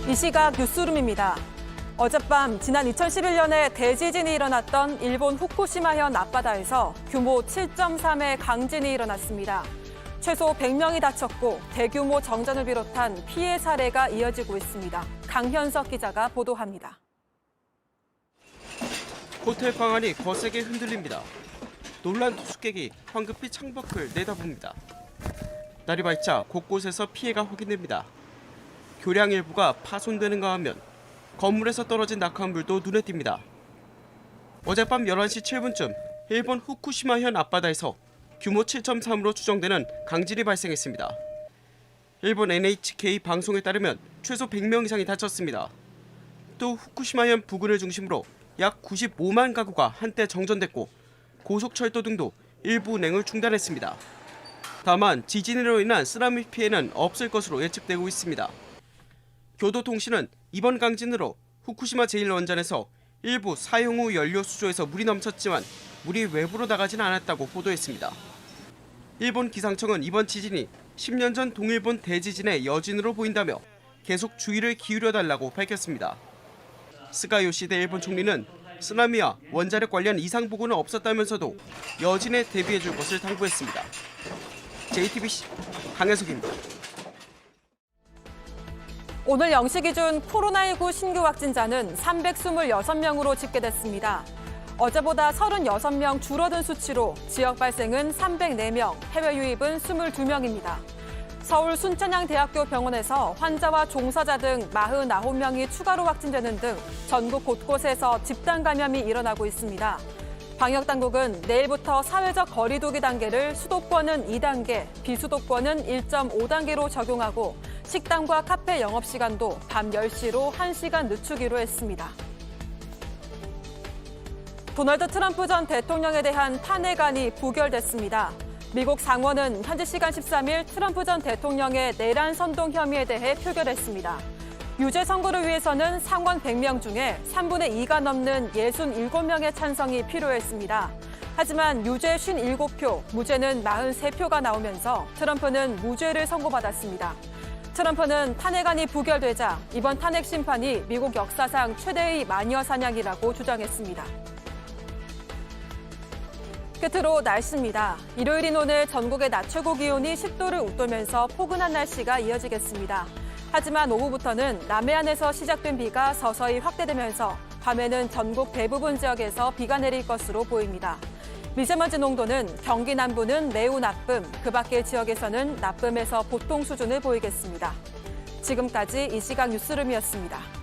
이 시각 뉴스룸입니다. 어젯밤 지난 2011년에 대지진이 일어났던 일본 후쿠시마현 앞바다에서 규모 7.3의 강진이 일어났습니다. 최소 100명이 다쳤고 대규모 정전을 비롯한 피해 사례가 이어지고 있습니다. 강현석 기자가 보도합니다. 호텔 방안이 거세게 흔들립니다. 놀란 투숙객이 황급히 창밖을 내다봅니다. 날이 밝자 곳곳에서 피해가 확인됩니다. 교량 일부가 파손되는가 하면 건물에서 떨어진 낙하물도 눈에 띕니다. 어젯밤 11시 7분쯤 일본 후쿠시마현 앞바다에서 규모 7.3으로 추정되는 강진이 발생했습니다. 일본 NHK 방송에 따르면 최소 100명 이상이 다쳤습니다. 또 후쿠시마현 부근을 중심으로 약 95만 가구가 한때 정전됐고 고속철도 등도 일부 운행을 중단했습니다. 다만 지진으로 인한 쓰나미 피해는 없을 것으로 예측되고 있습니다. 교도통신은 이번 강진으로 후쿠시마 제1원전에서 일부 사용 후 연료 수조에서 물이 넘쳤지만 물이 외부로 나가지는 않았다고 보도했습니다. 일본 기상청은 이번 지진이 10년 전 동일본 대지진의 여진으로 보인다며 계속 주의를 기울여달라고 밝혔습니다. 스가 요시대 일본 총리는 쓰나미와 원자력 관련 이상 보고는 없었다면서도 여진에 대비해줄 것을 당부했습니다. JTBC 강현석입니다. 오늘 0시 기준 코로나19 신규 확진자는 326명으로 집계됐습니다. 어제보다 36명 줄어든 수치로 지역 발생은 304명, 해외 유입은 22명입니다. 서울 순천향대학교 병원에서 환자와 종사자 등 49명이 추가로 확진되는 등 전국 곳곳에서 집단 감염이 일어나고 있습니다. 방역당국은 내일부터 사회적 거리 두기 단계를 수도권은 2단계, 비수도권은 1.5단계로 적용하고 식당과 카페 영업시간도 밤 10시로 1시간 늦추기로 했습니다. 도널드 트럼프 전 대통령에 대한 탄핵안이 부결됐습니다. 미국 상원은 현지 시간 13일 트럼프 전 대통령의 내란 선동 혐의에 대해 표결했습니다. 유죄 선고를 위해서는 상원 100명 중에 3분의 2가 넘는 67명의 찬성이 필요했습니다. 하지만 유죄 57표, 무죄는 43표가 나오면서 트럼프는 무죄를 선고받았습니다. 트럼프는 탄핵안이 부결되자 이번 탄핵 심판이 미국 역사상 최대의 마녀 사냥이라고 주장했습니다. 끝으로 날씨입니다. 일요일인 오늘 전국의 낮 최고 기온이 10도를 웃돌면서 포근한 날씨가 이어지겠습니다. 하지만 오후부터는 남해안에서 시작된 비가 서서히 확대되면서 밤에는 전국 대부분 지역에서 비가 내릴 것으로 보입니다. 미세먼지 농도는 경기 남부는 매우 나쁨, 그 밖의 지역에서는 나쁨에서 보통 수준을 보이겠습니다. 지금까지 이 시각 뉴스룸이었습니다.